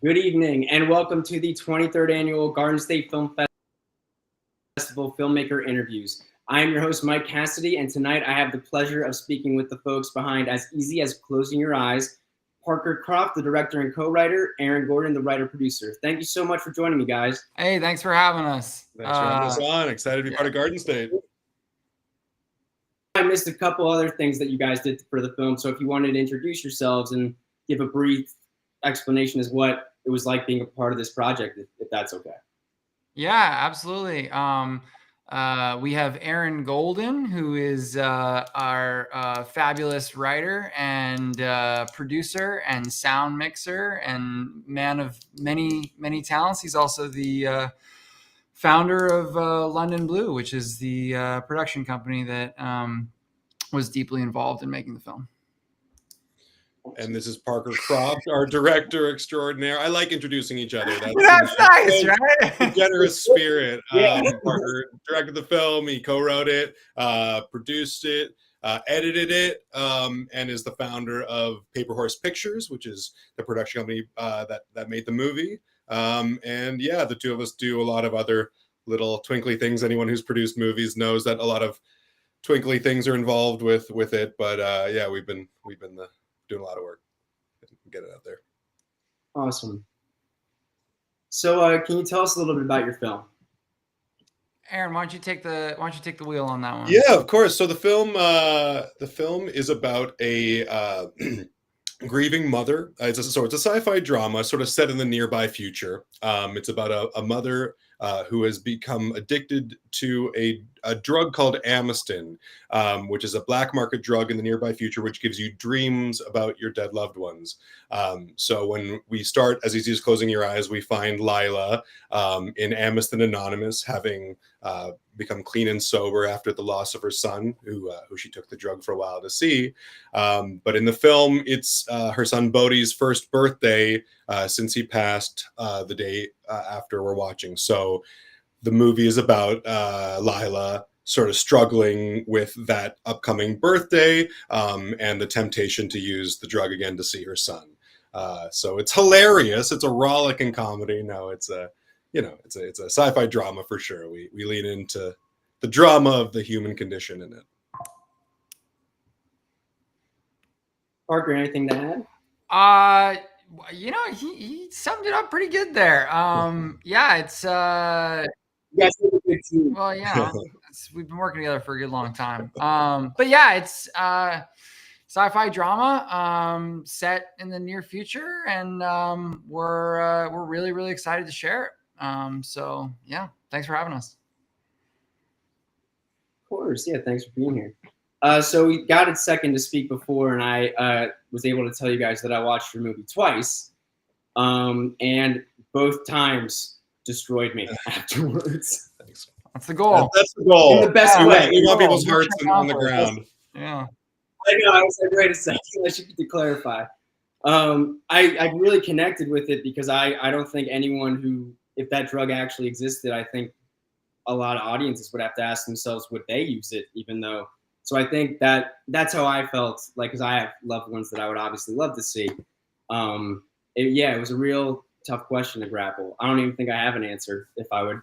Good evening, and welcome to the 23rd Annual Garden State Film Festival Filmmaker Interviews. I am your host, Mike Cassidy, and tonight I have the pleasure of speaking with the folks behind As Easy as Closing Your Eyes, Parker Croft, the director and co-writer, Aaron Gordon, the writer-producer. Thank you so much for joining me, guys. Hey, thanks for having us. Thanks for having us on. Excited to be part of Garden State. I missed a couple other things that you guys did for the film, so if you wanted to introduce yourselves and give a brief explanation as what it was like being a part of this project, if that's okay. Yeah, absolutely. We have Aaron Golden, who is our fabulous writer and producer and sound mixer and man of many, many talents. He's also the founder of London Blue, which is the production company that was deeply involved in making the film. And this is Parker Croft, our director extraordinaire. I like introducing each other. That's nice, right? Generous spirit. Parker directed the film. He co-wrote it, produced it, edited it, and is the founder of Paper Horse Pictures, which is the production company that made the movie. And yeah, the two of us do a lot of other little twinkly things. Anyone who's produced movies knows that a lot of twinkly things are involved with it. But yeah, we've been doing a lot of work and get it out there. Awesome. So can you tell us a little bit about your film? Aaron, why don't you take the wheel on that one? Yeah, of course. So the film is about a grieving mother. It's a sci-fi drama, sort of set in the nearby future. It's about a mother who has become addicted to a drug called Amistin, which is a black market drug in the nearby future, which gives you dreams about your dead loved ones. So when we start As Easy as Closing Your Eyes, we find Lila in Amistin Anonymous, having become clean and sober after the loss of her son, who she took the drug for a while to see. But in the film, it's her son Bodhi's first birthday since he passed the day after we're watching. So the movie is about Lila sort of struggling with that upcoming birthday and the temptation to use the drug again to see her son. So it's hilarious. It's a rollicking comedy. No, it's a sci-fi drama for sure. We lean into the drama of the human condition in it. Parker, anything to add? He summed it up pretty good there. Yeah, it's yes, it's a good team. Well, yeah, we've been working together for a good long time. But yeah, it's sci-fi drama set in the near future, and we're really, really excited to share it. So yeah, thanks for having us. Of course, yeah, thanks for being here. So we got a second to speak before, and I was able to tell you guys that I watched your movie twice, and both times destroyed me afterwards. Thanks. That's the goal. That's the goal. In the best way. We want people's hearts on the ground. Yeah. I know. I was like, wait a second. I should to clarify. I really connected with it because I don't think anyone who, if that drug actually existed, I think a lot of audiences would have to ask themselves, would they use it, even though. So I think that's how I felt, like, because I have loved ones that I would obviously love to see. It was a real tough question to grapple. I don't even think I have an answer if I would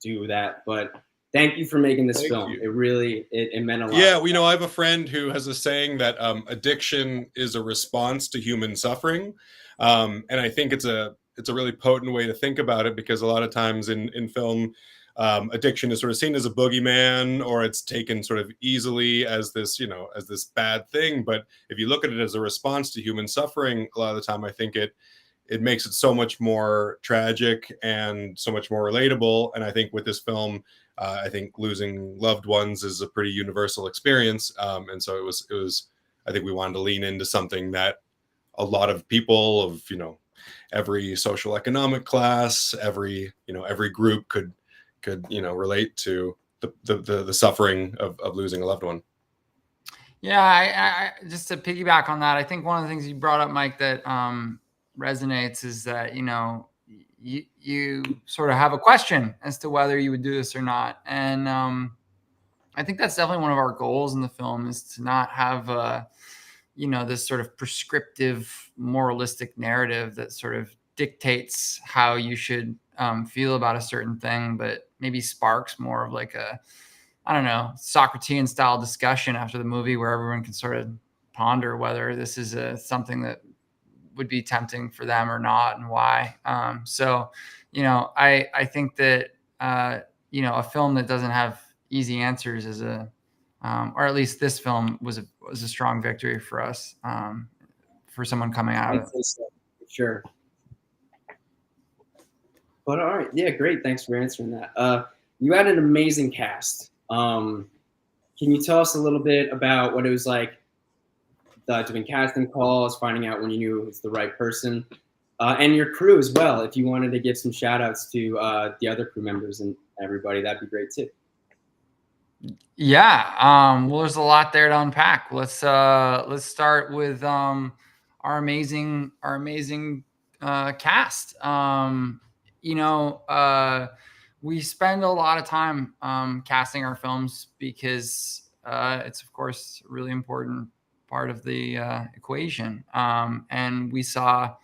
do that, but thank you for making this film. You. It really, it meant a lot. Yeah, I have a friend who has a saying that addiction is a response to human suffering. And I think it's a really potent way to think about it, because a lot of times in film, addiction is sort of seen as a boogeyman, or it's taken sort of easily as this bad thing. But if you look at it as a response to human suffering, a lot of the time I think it makes it so much more tragic and so much more relatable. And I think with this film, I think losing loved ones is a pretty universal experience. And so it was, I think we wanted to lean into something that a lot of people of, every social economic class, every group could relate to the suffering of losing a loved one. Yeah, I just to piggyback on that, I think one of the things you brought up, Mike, that resonates is that you sort of have a question as to whether you would do this or not, and I think that's definitely one of our goals in the film, is to not have this sort of prescriptive moralistic narrative that sort of dictates how you should feel about a certain thing, but maybe sparks more of like a, I don't know, Socratean style discussion after the movie where everyone can sort of ponder whether this is something that would be tempting for them or not, and why. So, I think that, a film that doesn't have easy answers is or at least this film was a strong victory for us, for someone coming out of it. So, for sure. But all right, yeah, great. Thanks for answering that. You had an amazing cast. Can you tell us a little bit about what it was like doing casting calls, finding out when you knew it was the right person, and your crew as well? If you wanted to give some shout outs to the other crew members and everybody, that'd be great too. Yeah. Well, there's a lot there to unpack. Let's start with our amazing cast. We spend a lot of time casting our films because it's of course a really important part of the equation. And we saw,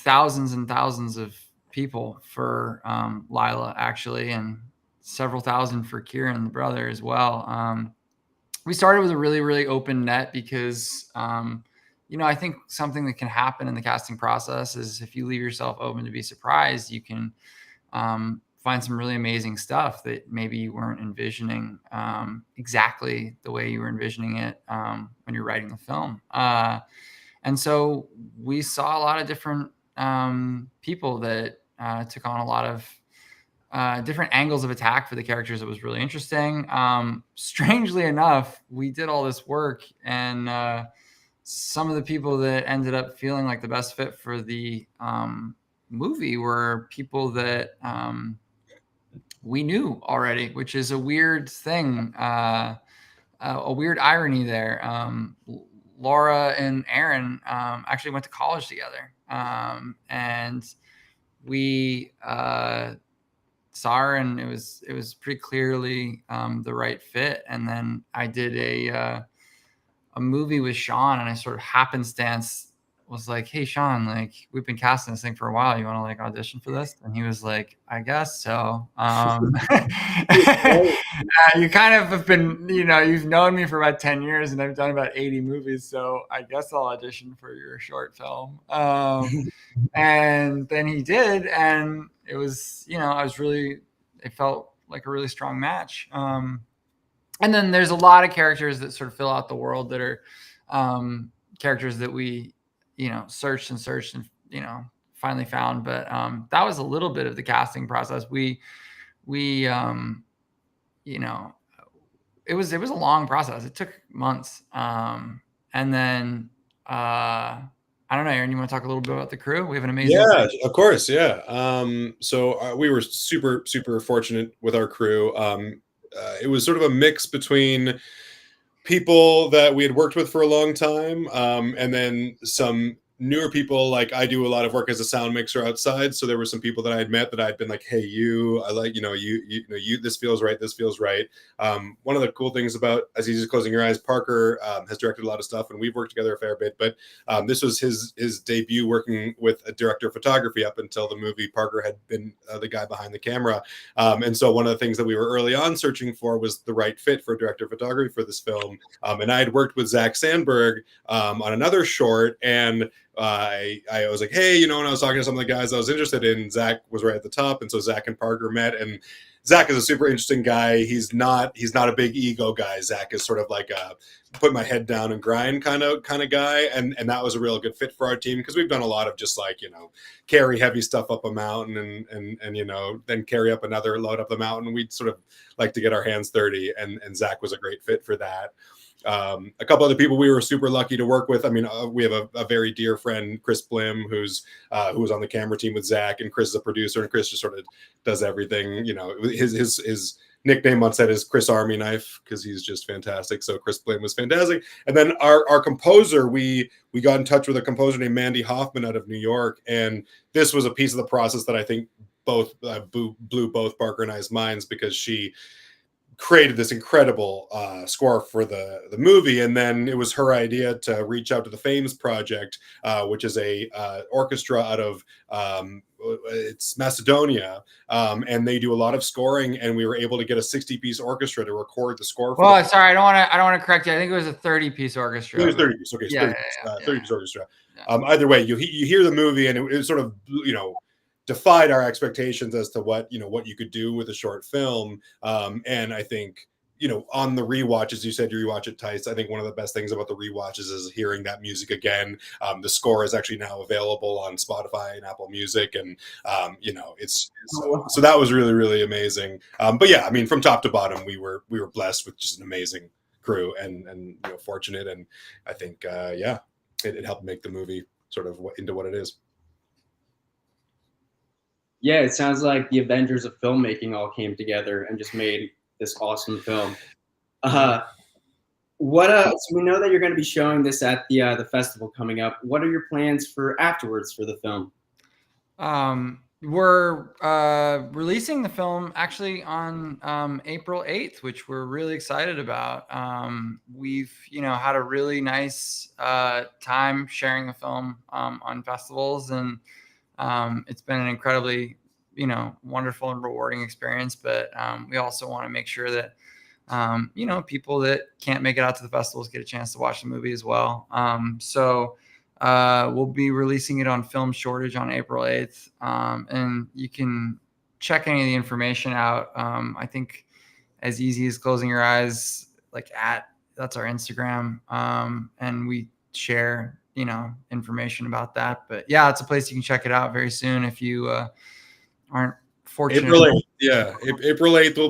thousands and thousands of people for Lila, actually, and several thousand for Kieran, the brother, as well. We started with a really, really open net because, I think something that can happen in the casting process is if you leave yourself open to be surprised, you can find some really amazing stuff that maybe you weren't envisioning exactly the way you were envisioning it when you're writing the film. And so we saw a lot of different people that took on a lot of different angles of attack for the characters. It was really interesting. Strangely enough, we did all this work, and some of the people that ended up feeling like the best fit for the movie were people that we knew already, which is a weird thing, a weird irony there. Laura and Aaron actually went to college together, and we saw her, and it was pretty clearly the right fit. And then I did a movie with Sean, and I sort of happenstance was like, "Hey, Sean, like, we've been casting this thing for a while. You want to like audition for this?" And he was like, "I guess so." You kind of have been, you've known me for about 10 years, and I've done about 80 movies, so I guess I'll audition for your short film. And then he did, and it was, it felt like a really strong match. And then there's a lot of characters that sort of fill out the world that are characters that we, searched and, finally found. But that was a little bit of the casting process. We it was a long process. It took months. And then I don't know, Aaron, you want to talk a little bit about the crew? We have an amazing crew. Of course. Yeah. So we were super, super fortunate with our crew. It was sort of a mix between people that we had worked with for a long time, and then some newer people. Like, I do a lot of work as a sound mixer outside, so there were some people that I had met that I'd been like, "Hey, I like, you this feels right, this feels right." One of the cool things about As Easy as Closing Your Eyes, Parker has directed a lot of stuff, and we've worked together a fair bit, but this was his debut working with a director of photography. Up until the movie, Parker had been the guy behind the camera, and so one of the things that we were early on searching for was the right fit for director of photography for this film. And I had worked with Zach Sandberg on another short, and I was like, "Hey, when I was talking to some of the guys I was interested in, Zach was right at the top." And so Zach and Parker met, and Zach is a super interesting guy. He's not a big ego guy. Zach is sort of like a put my head down and grind kind of guy. And that was a real good fit for our team, because we've done a lot of just like, carry heavy stuff up a mountain and then carry up another load up the mountain. We'd sort of like to get our hands dirty. And Zach was a great fit for that. A couple other people we were super lucky to work with. I mean, we have a very dear friend, Chris Blim, who was on the camera team with Zach, and Chris is a producer, and Chris just sort of does everything. His nickname on set is Chris Army Knife, because he's just fantastic. So Chris Blim was fantastic. And then our composer, we got in touch with a composer named Mandy Hoffman out of New York, and this was a piece of the process that I think blew both Parker and I's minds, because she created this incredible score for the movie, and then it was her idea to reach out to the Fames Project, which is a orchestra out of it's Macedonia, and they do a lot of scoring, and we were able to get a 60-piece orchestra to record the score. Well, sorry, I don't want to correct you. I think it was a 30-piece orchestra. It was 30 piece. Okay, Yeah, 30 piece orchestra. Yeah. Either way, you hear the movie, and it sort of defied our expectations as to what you could do with a short film. And I think on the rewatch, as you said, you rewatch it, Tice. I think one of the best things about the rewatches is hearing that music again. The score is actually now available on Spotify and Apple Music, and it's so that was really, really amazing. But yeah, I mean, from top to bottom, we were blessed with just an amazing crew and fortunate, and I think it helped make the movie sort of into what it is. Yeah, it sounds like the Avengers of filmmaking all came together and just made this awesome film. So we know that you're going to be showing this at the festival coming up. What are your plans for afterwards for the film? We're releasing the film actually on April 8th, which we're really excited about. We've had a really nice time sharing the film on festivals, and it's been an incredibly wonderful and rewarding experience. But we also want to make sure that people that can't make it out to the festivals get a chance to watch the movie as well. So we'll be releasing it on Film Shortage on April 8th, and you can check any of the information out. I think as easy as closing your eyes, that's our Instagram, and we share information about that. But yeah, it's a place you can check it out very soon if you aren't fortunate. April 8th, yeah. April 8th will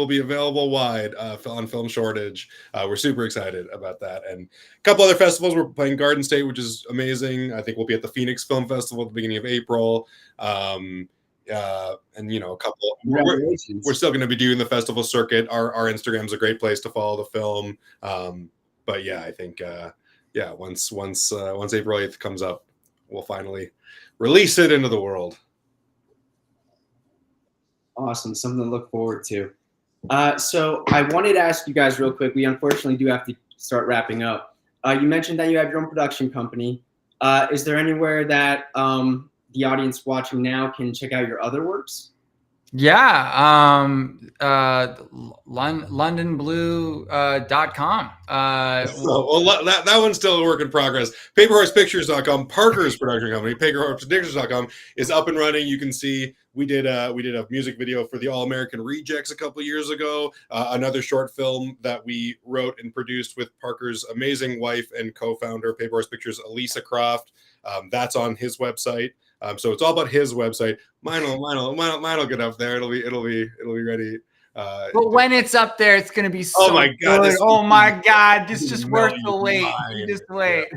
be available wide on Film Shortage. We're super excited about that. And a couple other festivals. We're playing Garden State, which is amazing. I think we'll be at the Phoenix Film Festival at the beginning of April. And a couple. We're still going to be doing the festival circuit. Our Instagram's a great place to follow the film. But yeah, I think once April 8th comes up, we'll finally release it into the world. Awesome, something to look forward to. So I wanted to ask you guys real quick. We unfortunately do have to start wrapping up. You mentioned that you have your own production company. Is there anywhere that the audience watching now can check out your other works? Yeah, londonblue.com. That one's still a work in progress. Paperhorsepictures.com, Parker's production company, paperhorsepictures.com is up and running. You can see we did a music video for the All American Rejects a couple of years ago. Another short film that we wrote and produced with Parker's amazing wife and co-founder, Paperhorse Pictures, Elisa Croft. That's on his website. So it's all about his website. Mine will get up there. It'll be ready. But when it's up there, it's gonna be so. Oh my god! Good. Oh my god! This is just worth the wait. You just wait.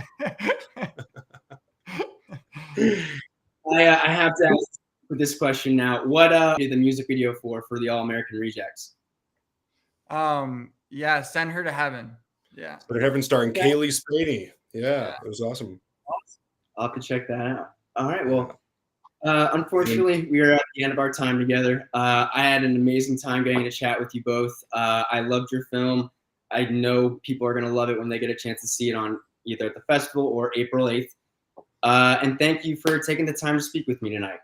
I have to ask for this question now. What did the music video for the All American Rejects? Yeah, Send Her to Heaven. Yeah. Send Her to Heaven, starring Kaylee Spaney. Yeah, it was awesome. I'll have to check that out. All right. Well, unfortunately, we are at the end of our time together. I had an amazing time getting to chat with you both. I loved your film. I know people are going to love it when they get a chance to see it on either at the festival or April 8th. And thank you for taking the time to speak with me tonight.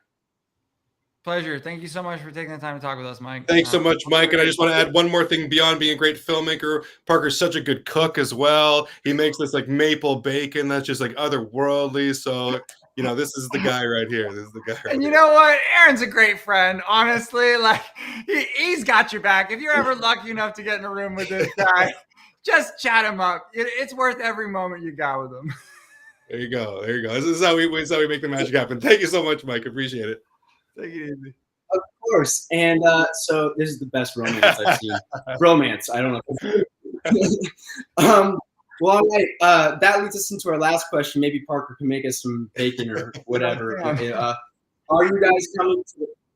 Pleasure. Thank you so much for taking the time to talk with us, Mike. Thanks so much, Mike. And I just want to add one more thing beyond being a great filmmaker. Parker's such a good cook as well. He makes this maple bacon that's just otherworldly. So, this is the guy right here. This is the guy right And you know what? Aaron's a great friend. Honestly, he's got your back. If you're ever lucky enough to get in a room with this guy, just chat him up. It's worth every moment you got with him. There you go. This is how we make the magic happen. Thank you so much, Mike. Appreciate it. Take it easy. Of course. And so this is the best romance I've seen. Romance. I don't know. Well, all right. That leads us into our last question. Maybe Parker can make us some bacon or whatever. Are you guys coming?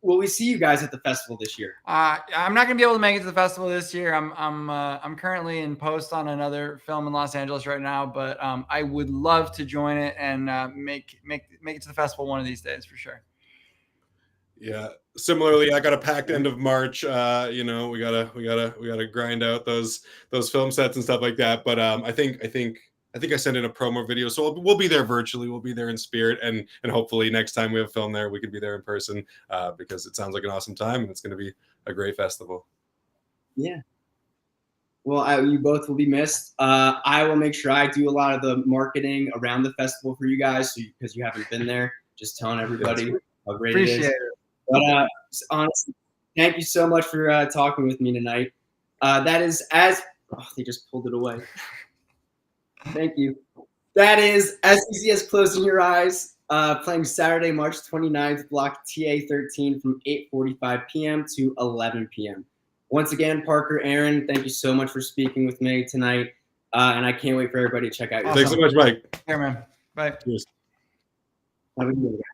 Will we see you guys at the festival this year? I'm not going to be able to make it to the festival this year. I'm currently in post on another film in Los Angeles right now, but I would love to join it and make it to the festival one of these days for sure. Yeah. Similarly, I got a packed end of March. You know, we gotta grind out those film sets and stuff like that. But I think I sent in a promo video, so we'll be there virtually. We'll be there in spirit, and hopefully next time we have film there, we can be there in person because it sounds like an awesome time and it's going to be a great festival. Yeah. Well, you both will be missed. I will make sure I do a lot of the marketing around the festival for you guys, because you haven't been there. Just telling everybody how great it is. Appreciate it. But honestly, thank you so much for talking with me tonight. That is they just pulled it away. Thank you. That is As Easy as Closing Your Eyes, playing Saturday, March 29th, block TA13 from 8:45 p.m. to 11 p.m. Once again, Parker, Aaron, thank you so much for speaking with me tonight. And I can't wait for everybody to check out your Thanks so much, Mike. Here, man. Bye. Cheers. Have a good day.